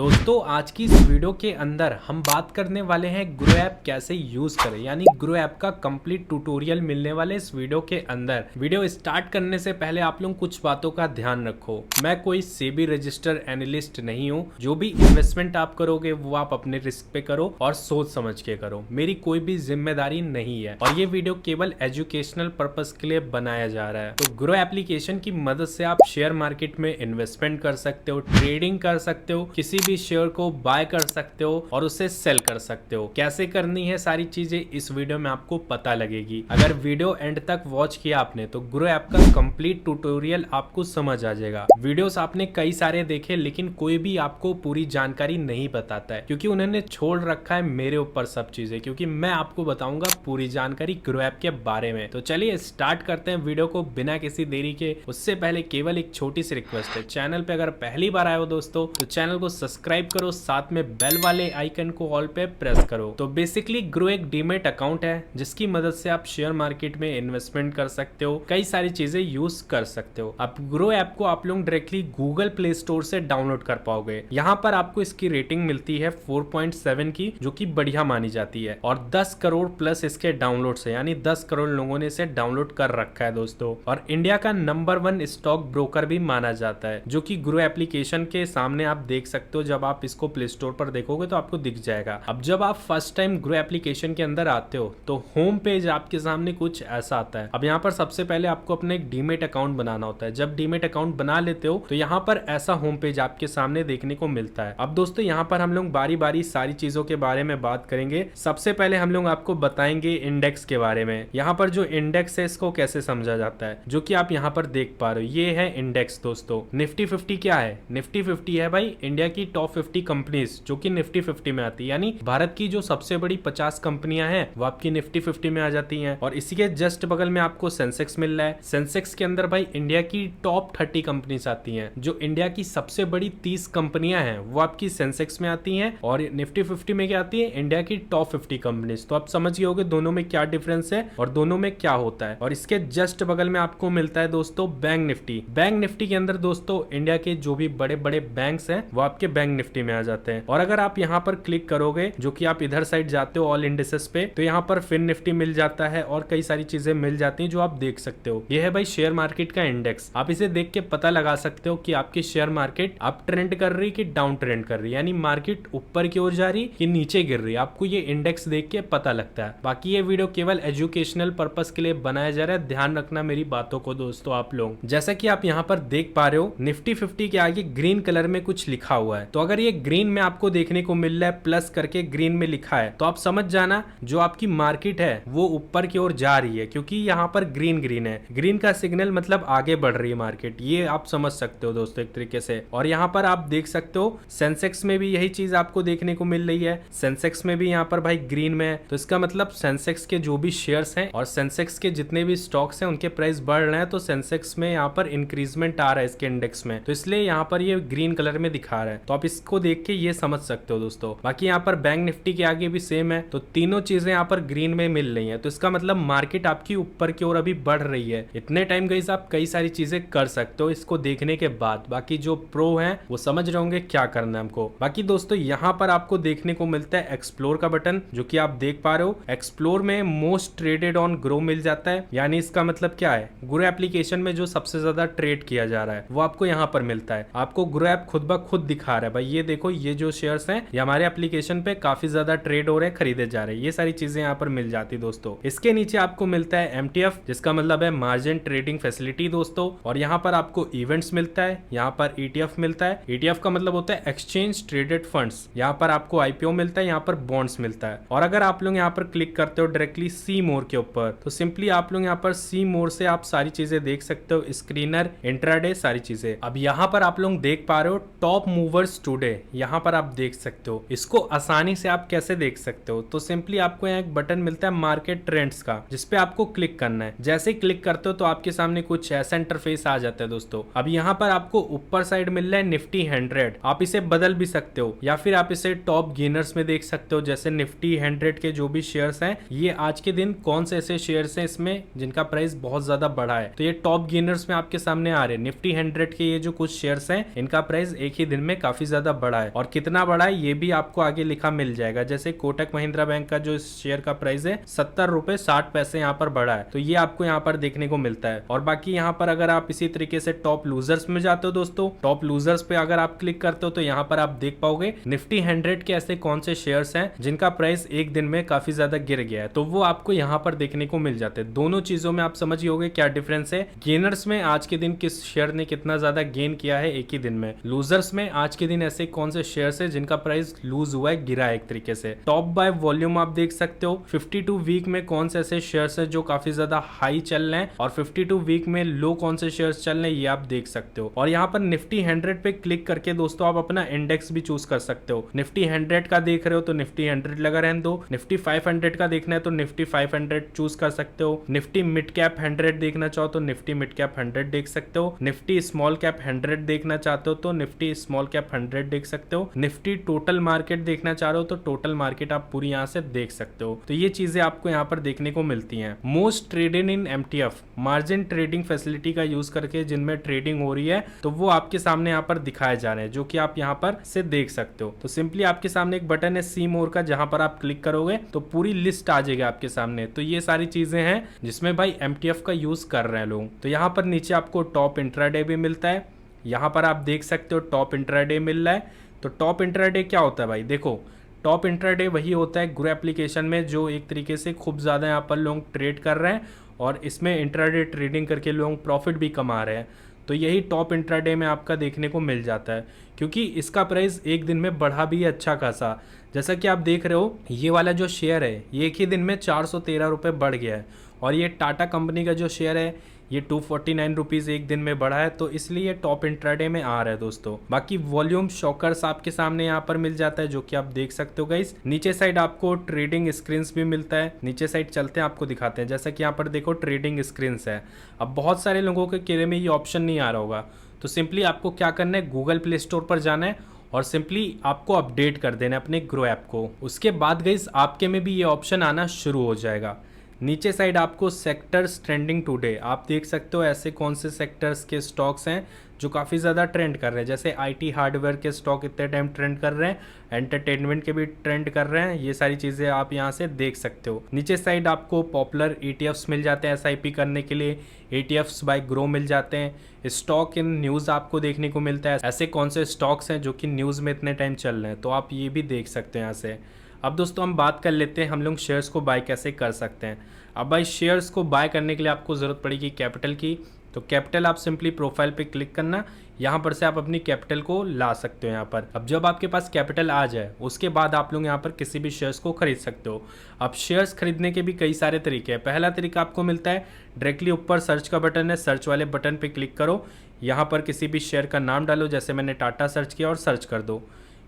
दोस्तों आज की इस वीडियो के अंदर हम बात करने वाले हैं ग्रो ऐप कैसे यूज करें, यानी ग्रो ऐप का कंप्लीट ट्यूटोरियल मिलने वाले इस वीडियो के अंदर। वीडियो स्टार्ट करने से पहले आप लोग कुछ बातों का ध्यान रखो। मैं कोई सेबी रजिस्टर एनालिस्ट नहीं हूँ। जो भी इन्वेस्टमेंट आप करोगे वो आप अपने रिस्क पे करो और सोच समझ के करो। मेरी कोई भी जिम्मेदारी नहीं है और ये वीडियो केवल एजुकेशनल पर्पस के लिए बनाया जा रहा है। तो ग्रो एप्लीकेशन की मदद से आप शेयर मार्केट में इन्वेस्टमेंट कर सकते हो, ट्रेडिंग कर सकते हो, किसी भी शेयर को बाय कर सकते हो और उसे सेल कर सकते हो। कैसे करनी है सारी चीजें इस वीडियो में आपको पता लगेगी। अगर वीडियो एंड तक वॉच किया आपने तो ग्रो ऐप का कंप्लीट ट्यूटोरियल आपको समझ आ जाएगा। वीडियोस आपने कई सारे देखे लेकिन कोई भी आपको पूरी जानकारी नहीं बताता है, क्योंकि उन्होंने छोड़ रखा है मेरे ऊपर सब चीजें, क्योंकि मैं आपको बताऊंगा पूरी जानकारी ग्रो ऐप के बारे में। तो चलिए स्टार्ट करते हैं वीडियो को बिना किसी देरी के। उससे पहले केवल एक छोटी सी रिक्वेस्ट है, चैनल पे अगर पहली बार आए हो दोस्तों तो चैनल को सब्सक्राइब करो, साथ में बेल वाले आइकन को ऑल पे प्रेस करो। तो बेसिकली ग्रो एक डीमेट अकाउंट है जिसकी मदद से आप शेयर मार्केट में इन्वेस्टमेंट कर सकते हो, कई सारी चीजें यूज कर सकते हो। अब ग्रो ऐप को आप लोग डायरेक्टली गूगल प्ले स्टोर से डाउनलोड कर पाओगे। यहाँ पर आपको इसकी रेटिंग मिलती है 4.7 की, जो कि बढ़िया मानी जाती है और 10 करोड़ प्लस इसके डाउनलोड है, यानी 10 करोड़ लोगों ने इसे डाउनलोड कर रखा है दोस्तों। और इंडिया का नंबर 1 स्टॉक ब्रोकर भी माना जाता है, जो कि ग्रो एप्लीकेशन के सामने आप देख सकते हो। जब आप इसको प्ले स्टोर पर देखोगे तो आपको दिख जाएगा। अब जब आप फर्स्ट टाइम ग्रो एप्लीकेशन के अंदर आते हो तो होम पेज आपके सामने कुछ ऐसा आता है। अब यहाँ पर सबसे पहले आपको अपने एक डीमेट अकाउंट बनाना होता है। जब डीमेट अकाउंट बना लेते हो तो यहाँ पर ऐसा होम पेज आपके सामने देखने को मिलता है। अब दोस्तों यहाँ पर हम लोग बारी बारी सारी चीजों के बारे में बात करेंगे। सबसे पहले हम लोग आपको बताएंगे इंडेक्स के बारे में। यहाँ पर जो इंडेक्स है इसको कैसे समझा जाता है, जो कि आप यहाँ पर देख पा रहे हो, ये है इंडेक्स दोस्तों। निफ्टी 50 क्या है? निफ्टी 50 है भाई इंडिया की टॉप 50 कंपनीज, जो कि निफ्टी 50 में आती है। यानी भारत की जो सबसे बड़ी 50 कंपनियां हैं वो आपकी निफ्टी 50 में आ जाती हैं। और इसी के जस्ट बगल में आपको सेंसेक्स मिल रहा है। सेंसेक्स के अंदर भाई इंडिया की टॉप 30 कंपनीज आती हैं। जो इंडिया की सबसे बड़ी 30 कंपनियां हैं वो आपकी सेंसेक्स में आती हैं और निफ्टी 50 में क्या आती है? इंडिया की टॉप 50 कंपनीज। तो आप समझ गए होंगे दोनों में क्या डिफरेंस है और दोनों में क्या होता है। और इसके जस्ट बगल में आपको मिलता है दोस्तों बैंक निफ्टी। बैंक निफ्टी के अंदर दोस्तों इंडिया के जो भी बड़े बड़े बैंक्स हैं वो आपके बैंक निफ्टी में आ जाते हैं। और अगर आप यहाँ पर क्लिक करोगे, जो कि आप इधर साइड जाते हो ऑल इंडिसेस पे, तो यहाँ पर फिन निफ्टी मिल जाता है और कई सारी चीजें मिल जाती हैं जो आप देख सकते हो। ये है भाई शेयर मार्केट का इंडेक्स। आप इसे देख के पता लगा सकते हो कि आपकी शेयर मार्केट अप ट्रेंड कर रही कि डाउन ट्रेंड कर रही है, यानी मार्केट ऊपर की ओर जा रही कि नीचे गिर रही है। आपको ये इंडेक्स देख के पता लगता है। बाकी ये वीडियो केवल एजुकेशनल पर्पस के लिए बनाया जा रहा है, ध्यान रखना मेरी बातों को दोस्तों आप लोग। जैसा कि आप यहाँ पर देख पा रहे हो निफ्टी 50 के आगे ग्रीन कलर में कुछ लिखा हुआ है। तो अगर ये ग्रीन में आपको देखने को मिल रहा है, प्लस करके ग्रीन में लिखा है, तो आप समझ जाना जो आपकी मार्केट है वो ऊपर की ओर जा रही है, क्योंकि यहाँ पर ग्रीन ग्रीन है। ग्रीन का सिग्नल मतलब आगे बढ़ रही है मार्केट, ये आप समझ सकते हो दोस्तों एक तरीके से। और यहाँ पर आप देख सकते हो सेंसेक्स में भी यही चीज आपको देखने को मिल रही है। सेंसेक्स में भी यहाँ पर भाई ग्रीन में है, तो इसका मतलब सेंसेक्स के जो भी शेयर्स हैं और सेंसेक्स के जितने भी स्टॉक्स हैं उनके प्राइस बढ़ रहे हैं। तो सेंसेक्स में यहाँ पर इंक्रीजमेंट आ रहा है इसके इंडेक्स में, तो इसलिए यहाँ पर ये ग्रीन कलर में दिखा रहा है। तो आप इसको देख के ये समझ सकते हो दोस्तों। बाकी यहाँ पर बैंक निफ्टी के आगे भी सेम है, तो तीनों चीजें यहाँ पर ग्रीन में मिल रही हैं। तो इसका मतलब मार्केट आपकी ऊपर की ओर अभी बढ़ रही है। इतने टाइम गाइस आप कई सारी चीजें कर सकते हो इसको देखने के बाद। बाकी जो प्रो हैं वो समझ रहे होंगे क्या करना है हमको। बाकी दोस्तों यहाँ पर आपको देखने को मिलता है एक्सप्लोर का बटन, जो कि आप देख पा रहे हो। एक्सप्लोर में मोस्ट ट्रेडेड ऑन ग्रो मिल जाता है, यानी इसका मतलब क्या है? ग्रो एप्लीकेशन में जो सबसे ज्यादा ट्रेड किया जा रहा है वो आपको यहाँ पर मिलता है। आपको ग्रो ऐप खुद ब खुद दिखा रहा है भाई, ये देखो ये जो शेयर्स हैं ये हमारे एप्लीकेशन पे काफी ज्यादा ट्रेड हो रहे हैं, खरीदे जा रहे हैं। ये सारी चीजें यहाँ पर मिल जाती दोस्तों। इसके नीचे आपको मिलता है MTF, जिसका मतलब है मार्जिन ट्रेडिंग फैसिलिटी दोस्तों। और यहाँ पर आपको इवेंट्स मिलता है, यहाँ पर ETF मिलता है। ETF का मतलब होता है एक्सचेंज ट्रेडेड फंड्स। यहाँ पर आपको IPO मिलता है, यहाँ पर बॉन्ड्स मिलता है। और अगर आप लोग यहाँ पर क्लिक करते हो डायरेक्टली सी मोर के ऊपर, तो सिंपली आप लोग यहाँ पर सी मोर से आप सारी चीजें देख सकते हो, स्क्रीनर, इंट्राडे, सारी चीजें। अब यहाँ पर आप लोग देख पा रहे हो टॉप मूवर्स टुडे, यहाँ पर आप देख सकते हो। इसको आसानी से आप कैसे देख सकते हो? तो सिंपली आपको यहाँ एक बटन मिलता है मार्केट ट्रेंड्स का, जिसपे आपको क्लिक करना है। जैसे ही क्लिक करते हो तो आपके सामने कुछ ऐसा इंटरफेस आ जाता है दोस्तों। अब यहाँ पर आपको ऊपर साइड मिल रहा है निफ्टी 100। आप इसे बदल भी सकते हो या फिर आप इसे टॉप गेनर्स में देख सकते हो। जैसे निफ्टी 100 के जो भी शेयर्स हैं, ये आज के दिन कौन से ऐसे शेयर्स हैं इसमें जिनका प्राइस बहुत ज्यादा बढ़ा है, तो ये टॉप गेनर्स में आपके सामने आ रहे हैं। निफ्टी 100 के ये जो कुछ शेयर्स हैं इनका प्राइस एक ही दिन में काफी ज्यादा बड़ा है, और कितना बड़ा है ये भी आपको आगे लिखा मिल जाएगा। जैसे कोटक महिंद्रा बैंक का जो शेयर का प्राइस है 70 रुपए 60 पैसे यहाँ पर बढ़ा है, तो ये आपको यहाँ पर देखने को मिलता है। और बाकी यहाँ पर अगर आप इसी तरीके से टॉप लूजर्स में जाते हो दोस्तों, टॉप लूजर्स पे अगर आप क्लिक करते हो तो यहाँ पर आप देख पाओगे निफ्टी 100 के ऐसे कौन से शेयर्स हैं जिनका प्राइस एक दिन में काफी ज्यादा गिर गया है, तो वो आपको यहाँ पर देखने को मिल जाते हैं। दोनों चीजों में आप समझ होगे क्या डिफरेंस है। गेनर्स में आज के दिन किस शेयर ने कितना ज्यादा गेन किया है एक ही दिन में, लूजर्स में आज के दिन ऐसे कौन से शेयर्स है जिनका प्राइस लूज हुआ है, गिरा है एक तरीके से। टॉप बाय वॉल्यूम आप देख सकते हो 52 वीक में कौन से ऐसे शेयर्स है जो काफी ज्यादा हाई चल रहे हैं, और 52 वीक में लो कौन से शेयर्स चल रहे हैं ये आप देख सकते हो। और यहाँ पर निफ्टी 100 पे क्लिक करके दोस्तों आप अपना इंडेक्स भी चूज कर सकते हो। निफ्टी 100 का देख रहे हो तो निफ्टी 100 लगा रहने दो, निफ्टी 500 का देखना है तो निफ्टी 500 चूज कर सकते हो, निफ्टी मिड कैप 100 देखना चाहो तो निफ्टी मिड कैप 100 देख सकते हो, निफ्टी स्मॉल कैप 100 देखना चाहते हो तो निफ्टी स्मॉल कैप 100 देख सकते हो, निफ्टी टोटल मार्केट देखना चाह रहे हो तो टोटल मार्केट आप पूरी यहाँ से देख सकते हो। तो ये चीजें आपको यहाँ पर देखने को मिलती हैं। Most traded in MTF margin trading facility का यूज करके जिनमें ट्रेडिंग हो रही है तो वो आपके सामने यहाँ पर दिखाए जा रहे हैं, जो कि आप यहाँ पर से देख सकते हो। तो सिंपली आपके सामने एक बटन है सी मोर का, जहां पर आप क्लिक करोगे तो पूरी लिस्ट आ जाएगी आपके सामने। तो ये सारी चीजें हैं जिसमें भाई MTF का यूज कर रहे हैं लोग। तो यहाँ पर नीचे आपको टॉप इंट्राडे भी मिलता है, यहाँ पर आप देख सकते हो टॉप इंट्राडे मिल रहा है। तो टॉप इंट्राडे क्या होता है भाई, देखो टॉप इंट्राडे वही होता है ग्रो एप्लीकेशन में जो एक तरीके से खूब ज़्यादा यहाँ पर लोग ट्रेड कर रहे हैं और इसमें इंट्राडे ट्रेडिंग करके लोग प्रॉफिट भी कमा रहे हैं। तो यही टॉप इंट्राडे में आपका देखने को मिल जाता है, क्योंकि इसका प्राइस एक दिन में बढ़ा भी है अच्छा खासा। जैसा कि आप देख रहे हो ये वाला जो शेयर है ये एक ही दिन में 413 रुपये बढ़ गया है, और ये टाटा कंपनी का जो शेयर है ये 249 रुपीज़ एक दिन में बढ़ा है, तो इसलिए टॉप इंट्राडे में आ रहा है दोस्तों। बाकी वॉल्यूम शॉकर्स आपके सामने यहाँ पर मिल जाता है जो कि आप देख सकते हो गाइस। नीचे साइड आपको ट्रेडिंग स्क्रीन्स भी मिलता है, नीचे साइड चलते हैं आपको दिखाते हैं। जैसा कि यहाँ पर देखो ट्रेडिंग स्क्रीन्स है। अब बहुत सारे लोगों के केरे में ये ऑप्शन नहीं आ रहा होगा, तो सिंपली आपको क्या करना है गूगल प्ले स्टोर पर जाना है और सिंपली आपको अपडेट कर देना है अपने ग्रो ऐप को। उसके बाद गाइस आपके में भी ये ऑप्शन आना शुरू हो जाएगा। नीचे साइड आपको सेक्टर्स ट्रेंडिंग टुडे आप देख सकते हो ऐसे कौन से सेक्टर्स के स्टॉक्स हैं जो काफ़ी ज़्यादा ट्रेंड कर रहे हैं। जैसे आईटी हार्डवेयर के स्टॉक इतने टाइम ट्रेंड कर रहे हैं, एंटरटेनमेंट के भी ट्रेंड कर रहे हैं, ये सारी चीज़ें आप यहाँ से देख सकते हो। नीचे साइड आपको पॉपुलर ETFs मिल जाते हैं SIP करने के लिए, ETFs बाय ग्रो मिल जाते हैं। स्टॉक इन न्यूज़ आपको देखने को मिलता है, ऐसे कौन से स्टॉक्स हैं जो कि न्यूज़ में इतने टाइम चल रहे हैं, तो आप ये भी देख सकते हैं यहाँ से। अब दोस्तों हम बात कर लेते हैं हम लोग शेयर्स को बाय कैसे कर सकते हैं। अब भाई शेयर्स को बाय करने के लिए आपको ज़रूरत पड़ेगी कैपिटल की। तो कैपिटल आप सिंपली प्रोफाइल पे क्लिक करना, यहाँ पर से आप अपनी कैपिटल को ला सकते हो यहाँ पर। अब जब आपके पास कैपिटल आ जाए उसके बाद आप लोग यहाँ पर किसी भी शेयर्स को खरीद सकते हो। अब शेयर्स खरीदने के भी कई सारे तरीके हैं। पहला तरीका आपको मिलता है डायरेक्टली ऊपर सर्च का बटन है, सर्च वाले बटन पर क्लिक करो, यहाँ पर किसी भी शेयर का नाम डालो, जैसे मैंने टाटा सर्च किया और सर्च कर दो।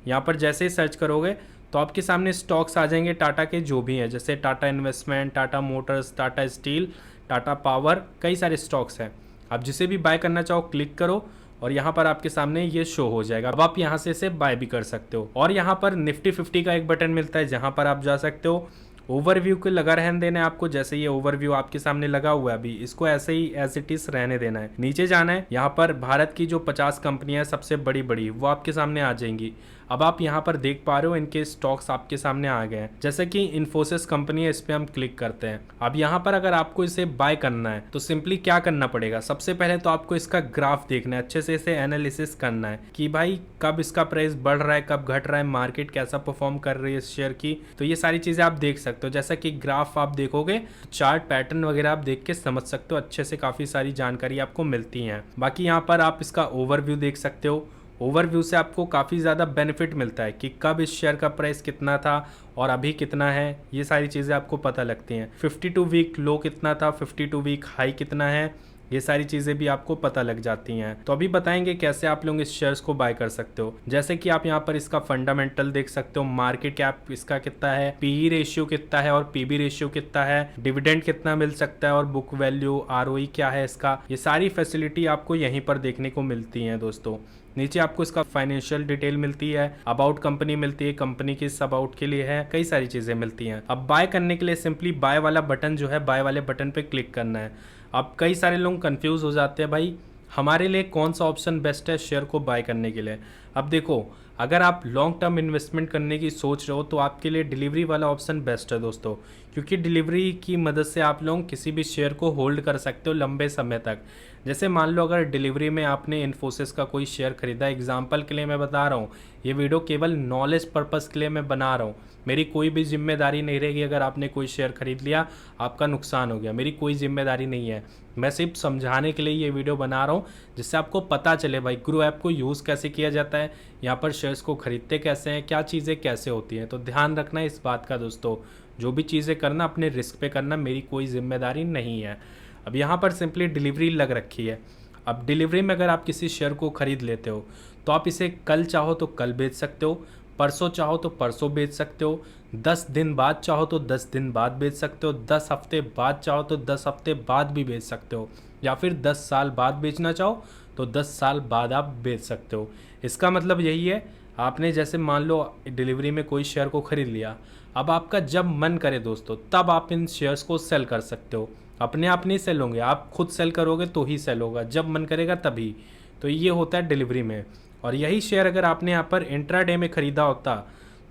यहाँ पर जैसे ही सर्च करोगे तो आपके सामने स्टॉक्स आ जाएंगे टाटा के जो भी हैं, जैसे Tata investment, Tata Motors, Tata steel, Tata power, कई सारे स्टॉक्स हैं। आप जिसे भी बाय करना चाहो क्लिक करो और यहाँ पर आपके सामने ये शो हो जाएगा। अब आप यहाँ से इसे बाय भी कर सकते हो। और यहाँ पर निफ्टी 50 का एक बटन मिलता है जहाँ पर आप जा सकते हो। ओवरव्यू को लगा रहने देना है आपको, जैसे ये ओवरव्यू आपके सामने लगा हुआ है अभी, इसको ऐसे ही एज इट इज रहने देना है। नीचे जाना है, यहाँ पर भारत की जो 50 कंपनियां सबसे बड़ी बड़ी वो आपके सामने आ जाएंगी। अब आप यहाँ पर देख पा रहे हो इनके स्टॉक्स आपके सामने आ गए हैं, जैसे कि इन्फोसिस कंपनी है, इस पे हम क्लिक करते हैं। अब यहाँ पर अगर आपको इसे बाय करना है तो सिंपली क्या करना पड़ेगा, सबसे पहले तो आपको इसका ग्राफ देखना है, अच्छे से इसे एनालिसिस करना है कि भाई कब इसका प्राइस बढ़ रहा है, कब घट रहा है, मार्केट कैसा परफॉर्म कर रही है इस शेयर की। तो ये सारी चीजें आप देख सकते हो। जैसा कि ग्राफ आप देखोगे, चार्ट पैटर्न वगैरह आप देख के समझ सकते हो, अच्छे से काफी सारी जानकारी आपको मिलती है। बाकी यहाँ पर आप इसका ओवरव्यू देख सकते हो। ओवरव्यू से आपको काफ़ी ज़्यादा बेनिफिट मिलता है कि कब इस शेयर का प्राइस कितना था और अभी कितना है, ये सारी चीज़ें आपको पता लगती हैं। 52 वीक लो कितना था, 52 वीक हाई कितना है, ये सारी चीज़ें भी आपको पता लग जाती हैं। तो अभी बताएंगे कैसे आप लोग इस शेयर्स को बाय कर सकते हो। जैसे कि आप यहाँ पर इसका फंडामेंटल देख सकते हो, मार्केट कैप इसका कितना है, पीई रेशियो कितना है और पीबी रेशियो कितना है, डिविडेंड कितना मिल सकता है और बुक वैल्यू आरओई क्या है इसका, ये सारी फैसिलिटी आपको यहीं पर देखने को मिलती हैं दोस्तों। नीचे आपको इसका फाइनेंशियल डिटेल मिलती है, अबाउट कंपनी मिलती है, कंपनी की सब आउट के लिए है, कई सारी चीजें मिलती हैं। अब बाय करने के लिए सिंपली बाय वाला बटन जो है, बाय वाले बटन पे क्लिक करना है। अब कई सारे लोग कंफ्यूज हो जाते हैं भाई हमारे लिए कौन सा ऑप्शन बेस्ट है शेयर को बाय करने के लिए। अब देखो अगर आप लॉन्ग टर्म इन्वेस्टमेंट करने की सोच रहे हो तो आपके लिए डिलीवरी वाला ऑप्शन बेस्ट है दोस्तों, क्योंकि डिलीवरी की मदद से आप लोग किसी भी शेयर को होल्ड कर सकते हो लंबे समय तक। जैसे मान लो अगर डिलीवरी में आपने इन्फोसिस का कोई शेयर खरीदा, एग्जांपल के लिए मैं बता रहा हूँ, ये वीडियो केवल नॉलेज पर्पज़ के लिए मैं बना रहा हूँ, मेरी कोई भी जिम्मेदारी नहीं रहेगी। अगर आपने कोई शेयर खरीद लिया, आपका नुकसान हो गया, मेरी कोई जिम्मेदारी नहीं है। मैं सिर्फ समझाने के लिए ये वीडियो बना रहा हूँ, जिससे आपको पता चले भाई ग्रो ऐप को यूज़ कैसे किया जाता है, यहाँ पर शेयर्स को खरीदते कैसे हैं, क्या चीज़ें कैसे होती हैं। तो ध्यान रखना इस बात का दोस्तों, जो भी चीज़ें करना अपने रिस्क पे करना, मेरी कोई जिम्मेदारी नहीं है। अब यहाँ पर सिंपली डिलीवरी लग रखी है। अब डिलीवरी में अगर आप किसी शेयर को ख़रीद लेते हो तो आप इसे कल चाहो तो कल बेच सकते हो, परसों चाहो तो परसों बेच सकते हो, 10 दिन बाद चाहो तो 10 दिन बाद बेच सकते हो, 10 हफ्ते बाद चाहो तो 10 हफ्ते बाद भी बेच सकते हो, या फिर 10 साल बाद बेचना चाहो तो 10 साल बाद आप बेच सकते हो। इसका मतलब यही है, आपने जैसे मान लो डिलीवरी में कोई शेयर को ख़रीद लिया, अब आपका जब मन करे दोस्तों तब आप इन शेयर्स को सेल कर सकते हो। अपने आप नहीं सेल होंगे, आप खुद सेल करोगे तो ही सेल होगा, जब मन करेगा तभी। तो ये होता है डिलीवरी में। और यही शेयर अगर आपने यहाँ पर इंट्राडे में ख़रीदा होता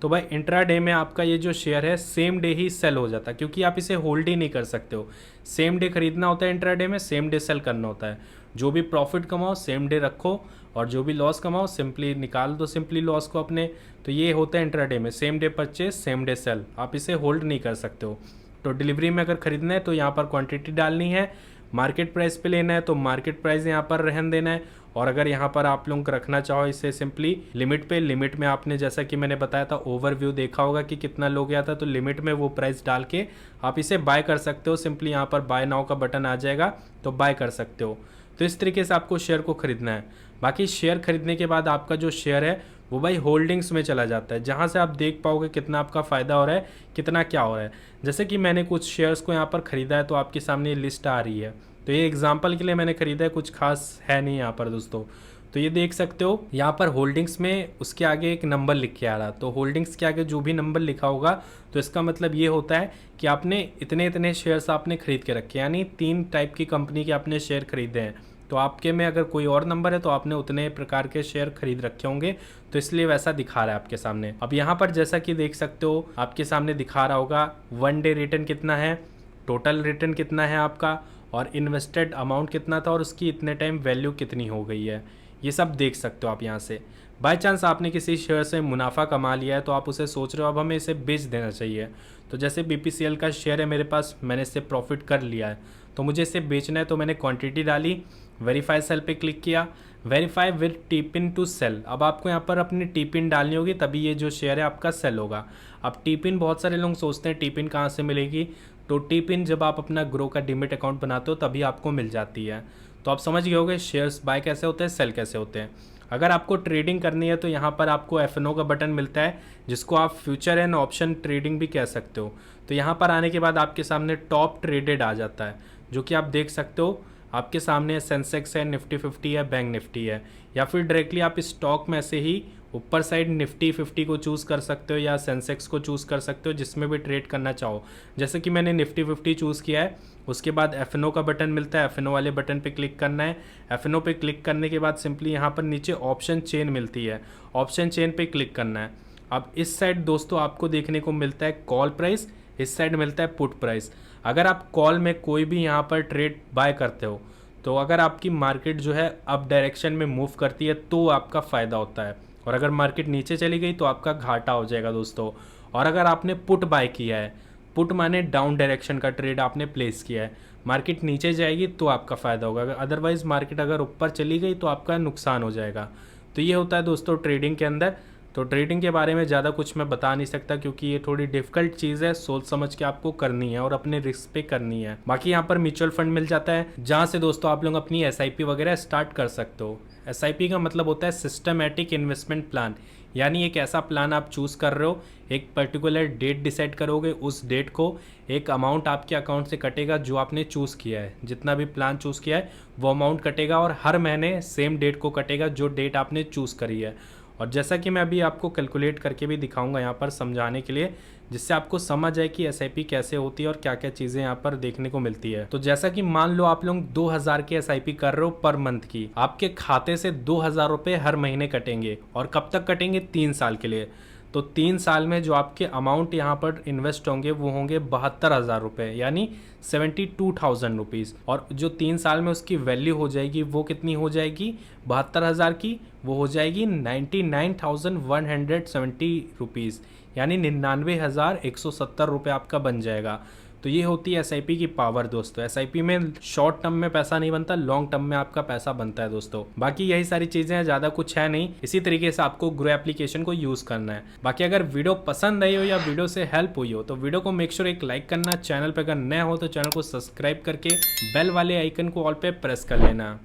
तो भाई इंट्राडे में आपका ये जो शेयर है सेम डे ही सेल हो जाता, क्योंकि आप इसे होल्ड ही नहीं कर सकते हो। सेम डे खरीदना होता है इंट्राडे में, सेम डे सेल करना होता है। जो भी प्रॉफिट कमाओ सेम डे रखो, और जो भी लॉस कमाओ सिंपली निकाल दो सिंपली लॉस को अपने। तो ये होता है इंट्राडे में, same day purchase same day sell, आप इसे होल्ड नहीं कर सकते हो। तो डिलीवरी में अगर ख़रीदना है तो यहाँ पर क्वांटिटी डालनी है, मार्केट प्राइस पे लेना है तो मार्केट प्राइस यहाँ पर रहने देना है। और अगर यहाँ पर आप लोग रखना चाहो इसे सिंपली लिमिट पे, लिमिट में आपने जैसा कि मैंने बताया था ओवरव्यू देखा होगा कि कितना लो गया था, तो लिमिट में वो प्राइस डाल के आप इसे बाय कर सकते हो। सिंपली यहाँ पर बाय नाउ का बटन आ जाएगा तो बाय कर सकते हो। तो इस तरीके से आपको शेयर को खरीदना है। बाकी शेयर खरीदने के बाद आपका जो शेयर है वो भाई होल्डिंग्स में चला जाता है, जहाँ से आप देख पाओगे कितना आपका फ़ायदा हो रहा है, कितना क्या हो रहा है। जैसे कि मैंने कुछ शेयर्स को यहाँ पर ख़रीदा है तो आपके सामने ये लिस्ट आ रही है। तो ये एग्जांपल के लिए मैंने ख़रीदा है, कुछ खास है नहीं यहाँ पर दोस्तों। तो ये देख सकते हो यहाँ पर होल्डिंग्स में उसके आगे एक नंबर लिख के आ रहा, तो होल्डिंग्स के आगे जो भी नंबर लिखा होगा तो इसका मतलब ये होता है कि आपने इतने इतने शेयर्स आपने खरीद के रखे, यानी 3 टाइप की कंपनी के आपने शेयर खरीदे हैं। तो आपके में अगर कोई और नंबर है तो आपने उतने प्रकार के शेयर खरीद रखे होंगे, तो इसलिए वैसा दिखा रहा है आपके सामने। अब यहाँ पर जैसा कि देख सकते हो आपके सामने दिखा रहा होगा 1 डे रिटर्न कितना है, टोटल रिटर्न कितना है आपका, और इन्वेस्टेड अमाउंट कितना था, और उसकी इतने टाइम वैल्यू कितनी हो गई है, ये सब देख सकते हो आप यहाँ से। बाय चांस आपने किसी शेयर से मुनाफा कमा लिया है तो आप उसे सोच रहे हो अब हमें इसे बेच देना चाहिए। तो जैसे BPCL का शेयर है मेरे पास, मैंने इससे प्रॉफिट कर लिया है तो मुझे इसे बेचना है, तो मैंने क्वांटिटी डाली, वेरीफाई सेल पे क्लिक किया, verify with T PIN to sell. अब आपको यहाँ पर अपनी टी पिन डालनी होगी तभी ये जो शेयर है आपका सेल होगा। अब टी पिन बहुत सारे लोग सोचते हैं टी पिन कहाँ से मिलेगी, तो टी पिन जब आप अपना ग्रो का डीमेट अकाउंट बनाते हो तभी आपको मिल जाती है। तो आप समझ गए होंगे शेयर्स बाय कैसे होते हैं, सेल कैसे होते हैं। अगर आपको ट्रेडिंग करनी है तो यहाँ पर आपको FNO का बटन मिलता है, जिसको आप फ्यूचर एंड ऑप्शन ट्रेडिंग भी कह सकते हो। तो यहाँ पर आने के बाद आपके सामने टॉप ट्रेडेड आ जाता है, जो कि आप देख सकते हो आपके सामने सेंसेक्स है, निफ्टी 50 है, बैंक निफ्टी है, या फिर डायरेक्टली आप स्टॉक में से ही ऊपर साइड निफ्टी 50 को चूज़ कर सकते हो या सेंसेक्स को चूज़ कर सकते हो, जिसमें भी ट्रेड करना चाहो। जैसे कि मैंने निफ्टी 50 चूज़ किया है, उसके बाद FNO का बटन मिलता है, FNO वाले बटन पे क्लिक करना है। FNO पे क्लिक करने के बाद सिंपली यहाँ पर नीचे ऑप्शन चेन मिलती है, ऑप्शन चेन पे क्लिक करना है। अब इस साइड दोस्तों आपको देखने को मिलता है कॉल प्राइस, इस साइड मिलता है पुट प्राइस। अगर आप कॉल में कोई भी यहाँ पर ट्रेड बाय करते हो तो अगर आपकी मार्केट जो है अप डायरेक्शन में मूव करती है तो आपका फ़ायदा होता है, और अगर मार्केट नीचे चली गई तो आपका घाटा हो जाएगा दोस्तों। और अगर आपने पुट बाय किया है, पुट माने डाउन डायरेक्शन का ट्रेड आपने प्लेस किया है, मार्केट नीचे जाएगी तो आपका फ़ायदा होगा, अदरवाइज़ मार्केट अगर ऊपर चली गई तो आपका नुकसान हो जाएगा। तो ये होता है दोस्तों ट्रेडिंग के अंदर। तो ट्रेडिंग के बारे में ज़्यादा कुछ मैं बता नहीं सकता, क्योंकि ये थोड़ी डिफिकल्ट चीज़ है, सोच समझ के आपको करनी है और अपने रिस्क पे करनी है। बाकी यहाँ पर म्यूचुअल फंड मिल जाता है, जहाँ से दोस्तों आप लोग अपनी SIP वगैरह स्टार्ट कर सकते हो। SIP का मतलब होता है सिस्टमेटिक इन्वेस्टमेंट प्लान, यानी एक ऐसा प्लान आप चूज़ कर रहे हो, एक पर्टिकुलर डेट डिसाइड करोगे, उस डेट को एक अमाउंट आपके अकाउंट से कटेगा जो आपने चूज़ किया है, जितना भी प्लान चूज़ किया है वो अमाउंट कटेगा, और हर महीने सेम डेट को कटेगा जो डेट आपने चूज़ करी है। और जैसा कि मैं अभी आपको कैलकुलेट करके भी दिखाऊंगा यहाँ पर समझाने के लिए, जिससे आपको समझ आए कि एसआईपी कैसे होती है और क्या क्या चीज़ें यहाँ पर देखने को मिलती है। तो जैसा कि मान लो आप लोग 2000 की एसआईपी कर रहे हो पर मंथ की, आपके खाते से 2000 रुपये हर महीने कटेंगे। और कब तक कटेंगे? 3 साल के लिए। तो 3 साल में जो आपके अमाउंट यहाँ पर इन्वेस्ट होंगे वो होंगे 72,000 रुपये, यानी 72,000 रुपीज़। और जो 3 साल में उसकी वैल्यू हो जाएगी वो कितनी हो जाएगी? 72,000 की वो हो जाएगी 99,170 रुपीज़, यानी 99,170 रुपये आपका बन जाएगा। तो ये होती है एसआईपी की पावर दोस्तों। एसआईपी में शॉर्ट टर्म में पैसा नहीं बनता, लॉन्ग टर्म में आपका पैसा बनता है दोस्तों। बाकी यही सारी चीज़ें हैं, ज़्यादा कुछ है नहीं। इसी तरीके से आपको ग्रो एप्लीकेशन को यूज़ करना है। बाकी अगर वीडियो पसंद आई हो या वीडियो से हेल्प हुई हो तो वीडियो को मेक श्योर एक लाइक करना, चैनल पर अगर नया हो तो चैनल को सब्सक्राइब करके बेल वाले आइकन को ऑल पे प्रेस कर लेना।